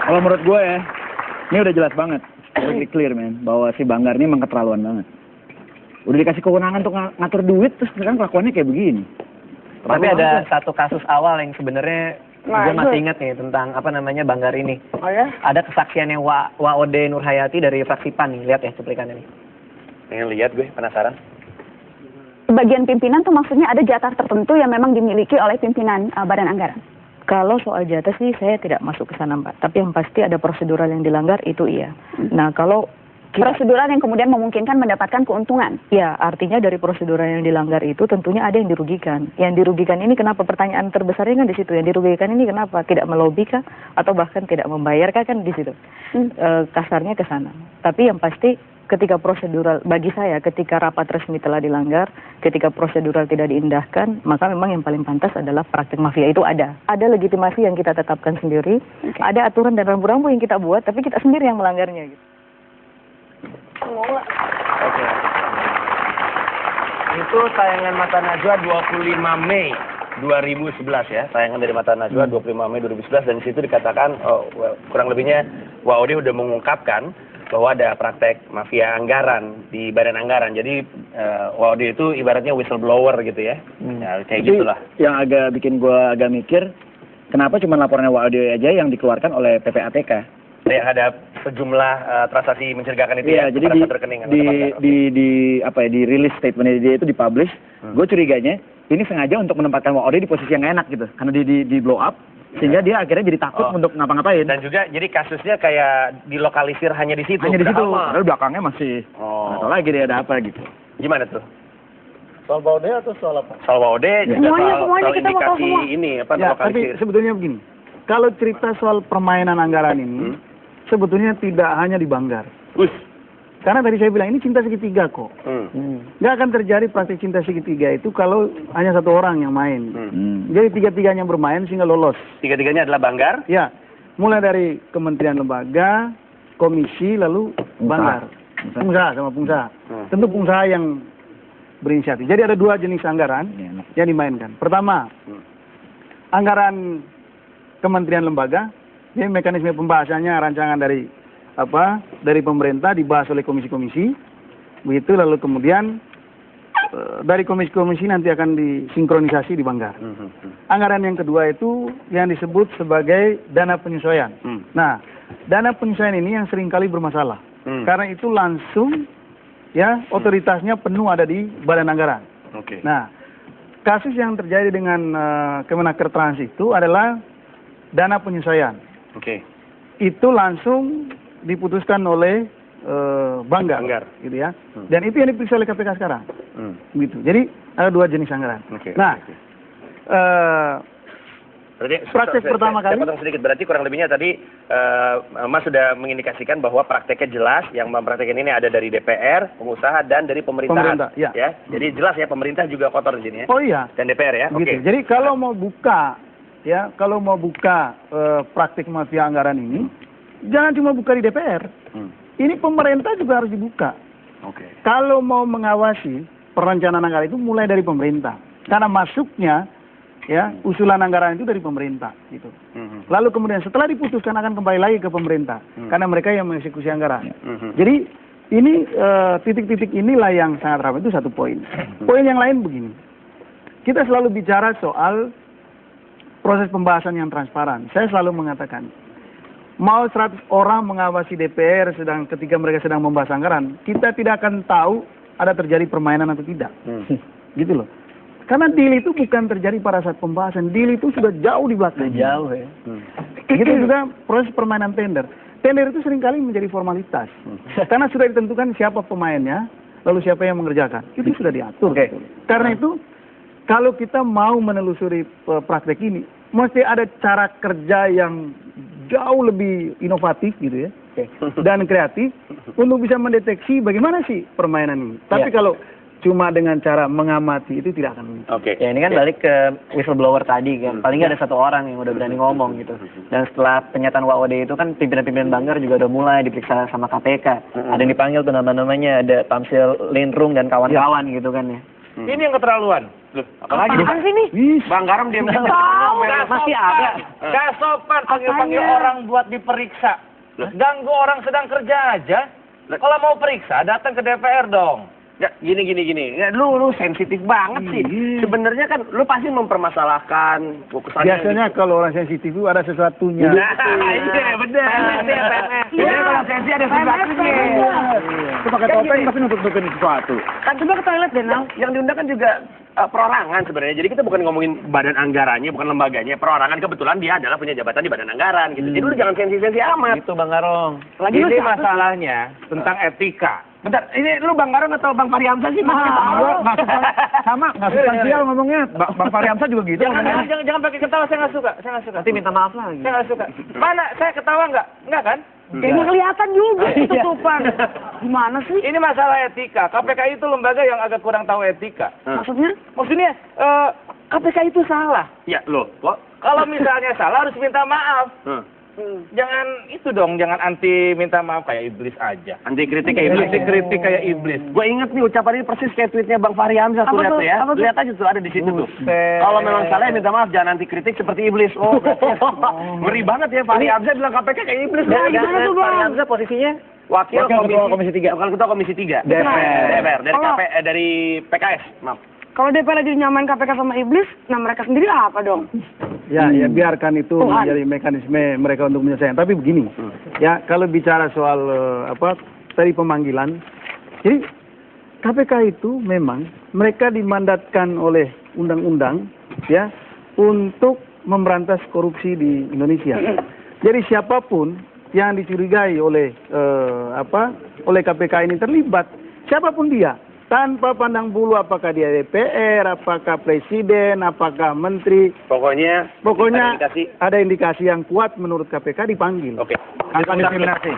Kalau menurut gue ya, ini udah jelas banget, really clear man, bahwa si Banggar ini emang keterlaluan banget. Udah dikasih kewenangan untuk ngatur duit, terus sekarang kelakuannya kayak begini. Tapi ada satu kasus awal yang sebenarnya gue masih ingat nih tentang apa namanya Banggar ini. Oh ya? Ada kesaksiannya Waode Nurhayati dari fraksi PAN nih, lihat ya cuplikannya nih. Pengen lihat gue, penasaran. Bagian pimpinan tuh maksudnya ada jatah tertentu yang memang dimiliki oleh pimpinan Badan Anggaran. Kalau soal jatah sih saya tidak masuk ke sana Mbak. Tapi yang pasti ada prosedural yang dilanggar itu iya. Nah kalau prosedural yang kemudian memungkinkan mendapatkan keuntungan. Ya, artinya dari prosedural yang dilanggar itu tentunya ada yang dirugikan. Yang dirugikan ini kenapa? Pertanyaan terbesarnya kan di situ. Yang dirugikan ini kenapa? Tidak melobi kah? Atau bahkan tidak membayar kah? Kan di situ. Kasarnya ke sana. Tapi yang pasti ketika prosedural, bagi saya ketika rapat resmi telah dilanggar, ketika prosedural tidak diindahkan, maka memang yang paling pantas adalah praktik mafia itu ada. Ada legitimasi yang kita tetapkan sendiri, ada aturan dan rambu-rambu yang kita buat, tapi kita sendiri yang melanggarnya gitu. Oke. Itu tayangan Mata Najwa 25 Mei 2011 ya. Tayangan dari Mata Najwa 25 Mei 2011 dan di situ dikatakan kurang lebihnya Waode udah mengungkapkan bahwa ada praktek mafia anggaran di Badan Anggaran. Jadi Waode itu ibaratnya whistleblower gitu ya. Ya kayak gitulah. Yang agak bikin gue agak mikir, kenapa cuma laporannya Waode aja yang dikeluarkan oleh PPATK? Yang ada sejumlah transaksi mencurigakan itu ya, ya, jadi di rilis statementnya dia itu dipublish. Gue curiganya ini sengaja untuk menempatkan Waode di posisi yang enak gitu, karena di blow up sehingga dia akhirnya jadi takut untuk ngapa-ngapain. Dan juga jadi kasusnya kayak dilokalisir hanya di situ. Hanya di situ. Padahal belakangnya masih nggak tahu lagi dia ada apa gitu. Gimana tuh? Soal Waode atau soal apa? Soal Waode juga soal indikasi ini apa ya, lokalisir. Tapi sebetulnya begini, kalau cerita soal permainan anggaran ini sebetulnya tidak hanya di Banggar. Karena tadi saya bilang ini cinta segitiga kok. Nggak akan terjadi praktik cinta segitiga itu kalau hanya satu orang yang main. Jadi tiga-tiganya bermain sehingga lolos. Tiga-tiganya adalah Banggar? Ya, mulai dari kementerian lembaga, komisi, lalu Banggar. Pengusaha sama pengusaha. Tentu pengusaha yang berinisiatif. Jadi ada dua jenis anggaran yang dimainkan. Pertama, anggaran kementerian lembaga. Ini mekanisme pembahasannya rancangan dari pemerintah dibahas oleh komisi-komisi, begitu lalu kemudian dari komisi-komisi nanti akan disinkronisasi di Banggar. Anggaran yang kedua itu yang disebut sebagai dana penyesuaian. Nah, dana penyesuaian ini yang seringkali bermasalah karena itu langsung ya otoritasnya penuh ada di Badan Anggaran. Nah, kasus yang terjadi dengan Kemenaker Trans itu adalah dana penyesuaian. Itu langsung diputuskan oleh Banggar, gitu ya. Dan itu yang diperiksa oleh KPK sekarang. Gitu. Jadi ada dua jenis anggaran. Nah, berarti praktek pertama kali. Saya potong sedikit. Berarti kurang lebihnya tadi Mas sudah mengindikasikan bahwa prakteknya jelas. Yang mempraktekkan ini ada dari DPR, pengusaha dan dari pemerintahan. Ya. Jadi jelas ya pemerintah juga kotor di sini ya. Oh iya. Dan DPR ya. Gitu. Jadi kalau mau buka praktik mafia anggaran ini, jangan cuma buka di DPR. Ini pemerintah juga harus dibuka. Kalau mau mengawasi perencanaan anggaran itu mulai dari pemerintah. Karena masuknya ya usulan anggaran itu dari pemerintah gitu. Lalu kemudian setelah diputuskan akan kembali lagi ke pemerintah karena mereka yang mengeksekusi anggaran. Jadi ini titik-titik inilah yang sangat rawan, itu satu poin. Poin yang lain begini. Kita selalu bicara soal proses pembahasan yang transparan. Saya selalu mengatakan, mau 100 orang mengawasi DPR ketika mereka sedang membahas anggaran, kita tidak akan tahu ada terjadi permainan atau tidak. Gitu loh. Karena deal itu bukan terjadi pada saat pembahasan. Deal itu sudah jauh di belakang. Jauh ya. Gitu juga proses permainan tender. Tender itu seringkali menjadi formalitas. Karena sudah ditentukan siapa pemainnya, lalu siapa yang mengerjakan. Itu sudah diatur. Karena itu, kalau kita mau menelusuri praktek ini, mesti ada cara kerja yang jauh lebih inovatif gitu ya, dan kreatif untuk bisa mendeteksi bagaimana sih permainan ini. Tapi kalau cuma dengan cara mengamati itu tidak akan mungkin. Ya ini kan balik ke whistleblower tadi kan, paling nggak ada satu orang yang udah berani ngomong gitu. Dan setelah pernyataan Waode itu kan pimpinan-pimpinan Banggar juga udah mulai diperiksa sama KPK. Ada yang dipanggil tuh nama-namanya, ada Tamsil Lindrung dan kawan-kawan gitu kan ya. Ini yang keterlaluan. Loh, apalagi? Apaan sih nih? Bang Garam diam diam. Masih ada. Gak sopan panggil-panggil orang buat diperiksa. Ganggu orang sedang kerja aja. Kalau mau periksa, datang ke DPR dong. Ya, gini. Ya, lu sensitif banget sih. Sebenarnya kan lu pasti mempermasalahkan kesannya. Biasanya kalau orang sensitif itu ada sesuatunya. Nah, iya benar. Iya, kalau sensi ada sesuatunya. Itu pakai topeng tapi nutup-nutupin sesuatu. Kan coba ke toilet deh, Nang. Yang diundang kan juga perorangan sebenarnya. Jadi kita bukan ngomongin badan anggarannya, bukan lembaganya. Perorangan kebetulan dia adalah punya jabatan di badan anggaran gitu. Jadi lu jangan sensi-sensi amat. Itu Bang Garong. Ini masalahnya tentang etika. Bentar, ini lu Bang Garong atau Bang Fahri Hamzah sih? Sama, nggak substansial ngomongnya. Bang Fahri Hamzah juga gitu. Jangan pakai ketawa, saya nggak suka. Nanti minta maaf lagi. Saya nggak suka. Mana? Saya ketawa nggak? Nggak kan? Kayaknya kelihatan juga ketutupan. Gimana sih? Ini masalah etika. KPK itu lembaga yang agak kurang tahu etika. Maksudnya? Maksudnya, KPK itu salah. Ya, loh. Kok? Kalau misalnya salah harus minta maaf. Jangan itu dong, jangan anti minta maaf kayak iblis aja. Anti kritik kayak iblis. Gue inget nih ucapan ini persis kayak tweetnya Bang Fahri Hamzah tuh, lihat tuh ya. Lihat aja tuh ada di situ tuh. Kalau memang salah minta maaf, jangan anti kritik seperti iblis. Oh, ngeri banget ya Fahri Hamzah bilang KPK kayak iblis. Fahri Hamzah posisinya Wakil Komisi 3. Ketua Komisi 3. DPR dari PKS. Maaf. Kalau DPR lagi nyamain KPK sama iblis, nah mereka sendiri apa dong? Ya biarkan itu menjadi mekanisme mereka untuk menyelesaikan. Tapi begini, ya kalau bicara soal tadi pemanggilan, jadi KPK itu memang mereka dimandatkan oleh undang-undang ya untuk memberantas korupsi di Indonesia. Jadi siapapun yang dicurigai oleh oleh KPK ini terlibat, siapapun dia, tanpa pandang bulu apakah dia DPR, apakah presiden, apakah menteri. Pokoknya ada indikasi yang kuat menurut KPK dipanggil. Oke. Akan diskriminasi.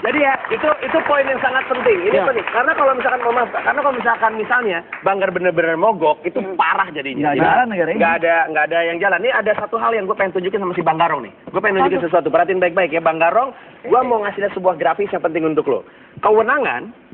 Jadi ya itu poin yang sangat penting. Ini penting karena kalau misalkan misalnya Banggar benar-benar mogok itu parah jadinya. Nggak ada yang jalan. Ini ada satu hal yang gue pengen tunjukin sama si Bang Garong nih. Gue pengen tunjukin sesuatu. Perhatiin baik-baik ya Bang Garong. Gue mau ngasih lihat sebuah grafis yang penting untuk lo. Kewenangan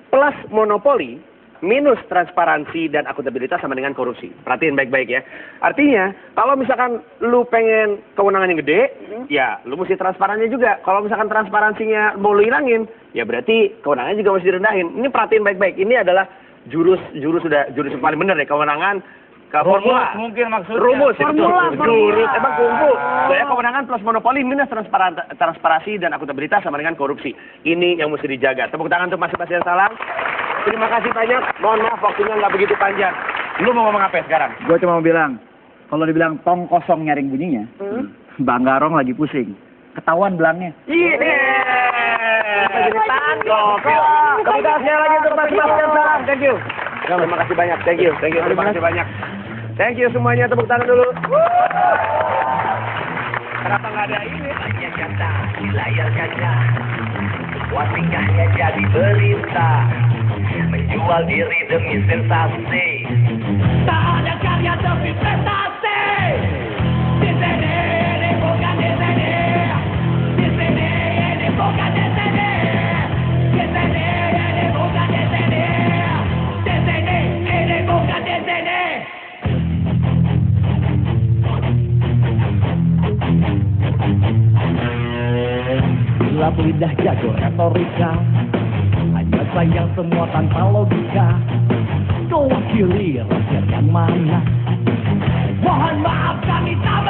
plus monopoli minus transparansi dan akuntabilitas sama dengan korupsi. Perhatiin baik-baik ya. Artinya, kalau misalkan lu pengen kewenangan yang gede, ya lu mesti transparannya juga. Kalau misalkan transparansinya mau lu hilangin, ya berarti kewenangannya juga mesti direndahin. Ini perhatiin baik-baik. Ini adalah jurus yang paling benar ya, kewenangan ke formula. Mungkin maksudnya. Rumus. Jurus emang kumpul. Saya kewenangan plus monopoli minus transparansi dan akuntabilitas sama dengan korupsi. Ini yang mesti dijaga. Tepuk tangan untuk masing-masing yang salah. Terima kasih banyak. Mohon maaf waktunya nggak begitu panjang. Lu mau ngomong apa sekarang? Gue cuma mau bilang, kalau dibilang tong kosong nyaring bunyinya, Bang Garong lagi pusing. Ketahuan belangnya. Tepuk tangan lagi untuk masing-masing yang salah. Thank you. Terima kasih banyak. Thank you. Terima kasih banyak. Thank you semuanya. Tepuk tangan dulu. Kenapa nggak ada ini? Banyak kata di layar kaca, buat tingkahnya jadi berita, menjual diri demi sensasi. Tak ada karya demi prestasi. Di sini ini bukan di sini. Di sini ini bukan di sini. Di sini ini bukan di sini. Di sini ini bukan di sini. Gelap lidah jago retorika, hanya sayang semua tanpa logika. Kau wakili rakyat yang mana? Mohon maaf kami tak